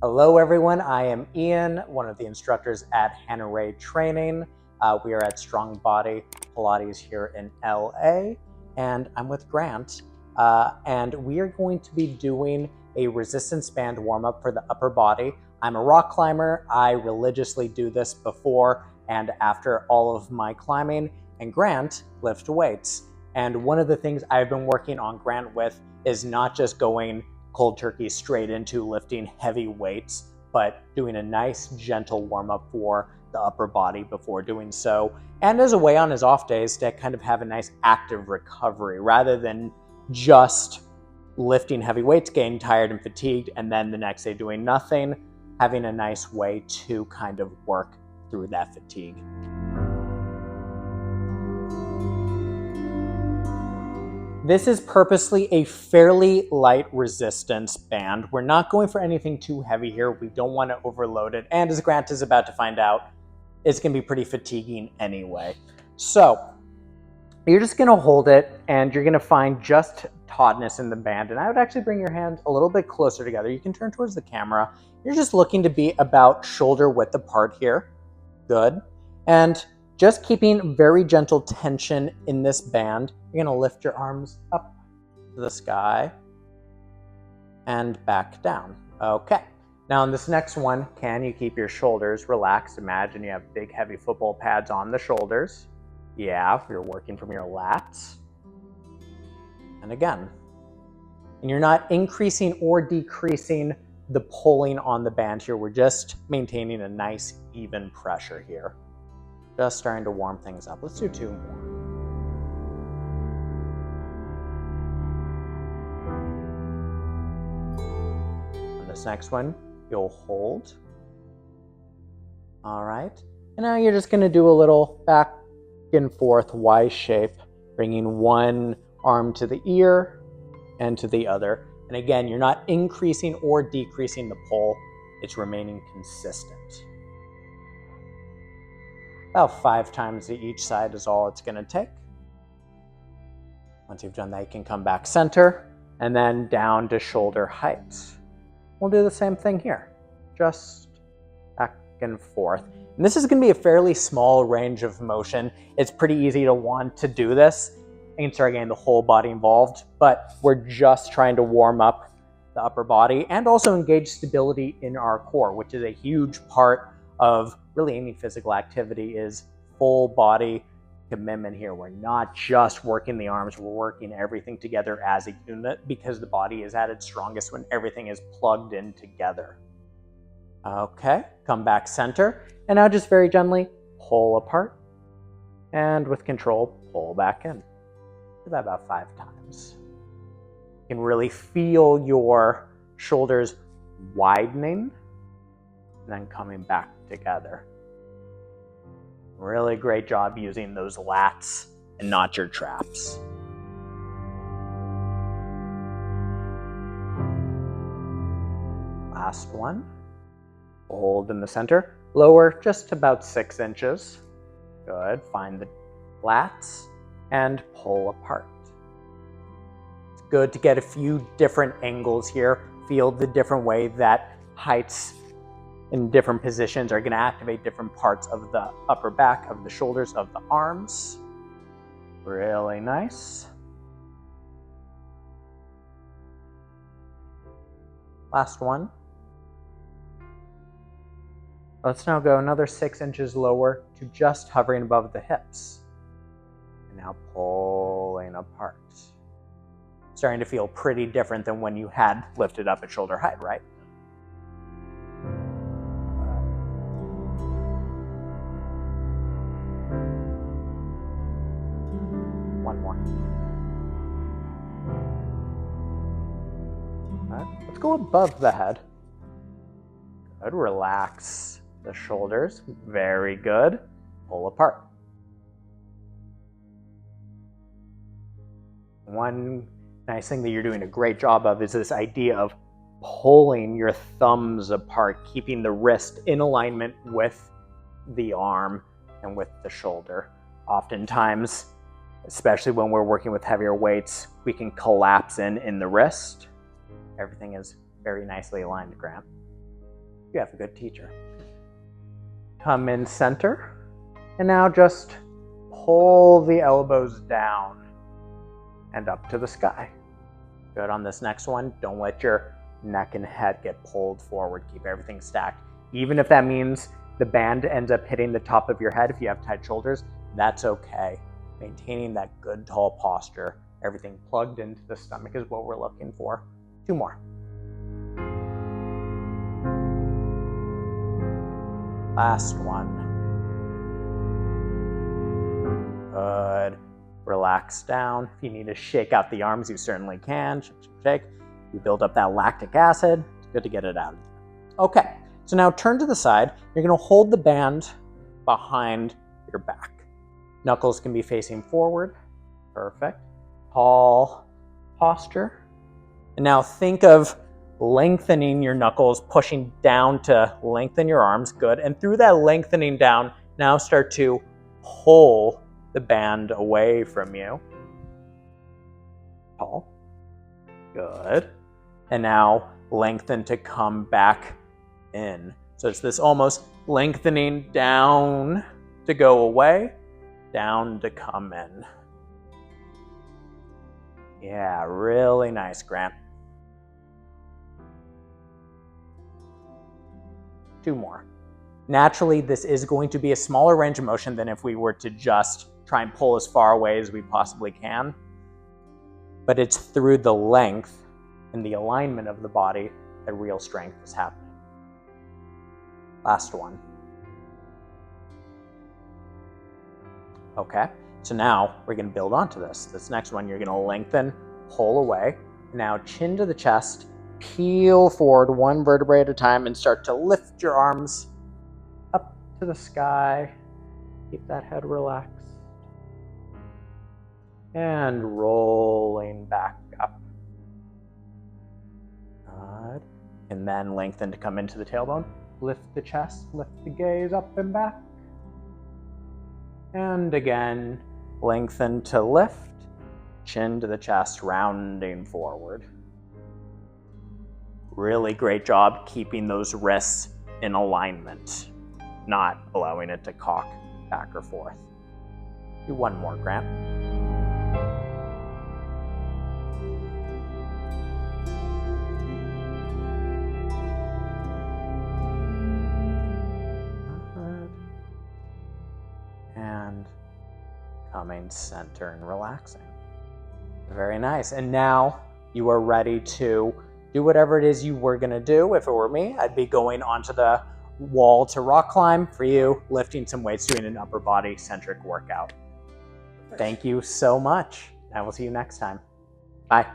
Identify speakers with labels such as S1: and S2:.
S1: Hello everyone, I am Ian, one of the instructors at Rae Training. We are at Strong Body Pilates here in LA, and I'm with Grant, and we are going to be doing a resistance band warm-up for the upper body. I'm a rock climber. I religiously do this before and after all of my climbing, and Grant lifts weights. And one of the things I've been working on Grant with is not just going cold turkey straight into lifting heavy weights, but doing a nice gentle warm-up for the upper body before doing so, and as a way on his off days to kind of have a nice active recovery rather than just lifting heavy weights, getting tired and fatigued, and then the next day doing nothing, having a nice way to kind of work through that fatigue. This is purposely a fairly light resistance band. We're not going for anything too heavy here. We don't want to overload it. And as Grant is about to find out, it's going to be pretty fatiguing anyway. So you're just going to hold it and you're going to find just tautness in the band. And I would actually bring your hands a little bit closer together. You can turn towards the camera. You're just looking to be about shoulder width apart here. Good. And just keeping very gentle tension in this band. You're going to lift your arms up to the sky and back down. Okay. Now in this next one, can you keep your shoulders relaxed? Imagine you have big heavy football pads on the shoulders. Yeah, if you're working from your lats. And again. And you're not increasing or decreasing the pulling on the band here. We're just maintaining a nice even pressure here. Just starting to warm things up. Let's do two more. On this next one, you'll hold. All right. And now you're just going to do a little back and forth Y shape, bringing one arm to the ear and to the other. And again, you're not increasing or decreasing the pull. It's remaining consistent. About 5 times to each side is all it's going to take. Once you've done that, you can come back center and then down to shoulder height. We'll do the same thing here, just back and forth. And this is going to be a fairly small range of motion. It's pretty easy to want to do this and start getting the whole body involved, but we're just trying to warm up the upper body and also engage stability in our core, which is a huge part of really any physical activity is full body commitment here. We're not just working the arms, we're working everything together as a unit because the body is at its strongest when everything is plugged in together. Okay, come back center, and now just very gently pull apart, and with control, pull back in. Do that about 5 times. You can really feel your shoulders widening, and then coming back together. Really great job using those lats and not your traps. Last one. Hold in the center. Lower just about 6 inches. Good. Find the lats and pull apart. It's good to get a few different angles here. Feel the different way that heights in different positions are going to activate different parts of the upper back, of the shoulders, of the arms. Really nice. Last one. Let's now go another 6 inches lower to just hovering above the hips. And now pulling apart. Starting to feel pretty different than when you had lifted up at shoulder height, right? One more. All right, let's go above the head. Good. Relax the shoulders. Very good. Pull apart. One nice thing that you're doing a great job of is this idea of pulling your thumbs apart, keeping the wrist in alignment with the arm and with the shoulder. Oftentimes, especially when we're working with heavier weights, we can collapse in the wrist. Everything is very nicely aligned, Grant. You have a good teacher. Come in center. And now just pull the elbows down and up to the sky. Good. On this next one, don't let your neck and head get pulled forward. Keep everything stacked. Even if that means the band ends up hitting the top of your head if you have tight shoulders, that's okay. Maintaining that good tall posture, everything plugged into the stomach is what we're looking for. 2 more. Last one. Good. Relax down. If you need to shake out the arms, you certainly can. Shake, shake, shake. You build up that lactic acid. It's good to get it out. Okay, so now turn to the side. You're going to hold the band behind your back. Knuckles can be facing forward. Perfect. Tall posture. And now think of lengthening your knuckles, pushing down to lengthen your arms. Good. And through that lengthening down, now start to pull the band away from you. Tall. Good. And now lengthen to come back in. So it's this almost lengthening down to go away, down to come in. Yeah, really nice, Grant. 2 more. Naturally, this is going to be a smaller range of motion than if we were to just try and pull as far away as we possibly can. But it's through the length and the alignment of the body that real strength is happening. Last one. Okay, so now we're going to build onto this. This next one, you're going to lengthen, pull away. Now chin to the chest, peel forward 1 vertebrae at a time and start to lift your arms up to the sky. Keep that head relaxed. And rolling back up. Good. And then lengthen to come into the tailbone. Lift the chest, lift the gaze up and back. And again, lengthen to lift, chin to the chest, rounding forward. Really great job keeping those wrists in alignment, not allowing it to cock back or forth. Do 1 more, Grant. And coming center and relaxing. Very nice. And now you are ready to do whatever it is you were going to do. If it were me, I'd be going onto the wall to rock climb. For you, lifting some weights, doing an upper body centric workout. Thank you so much. I will see you next time. Bye.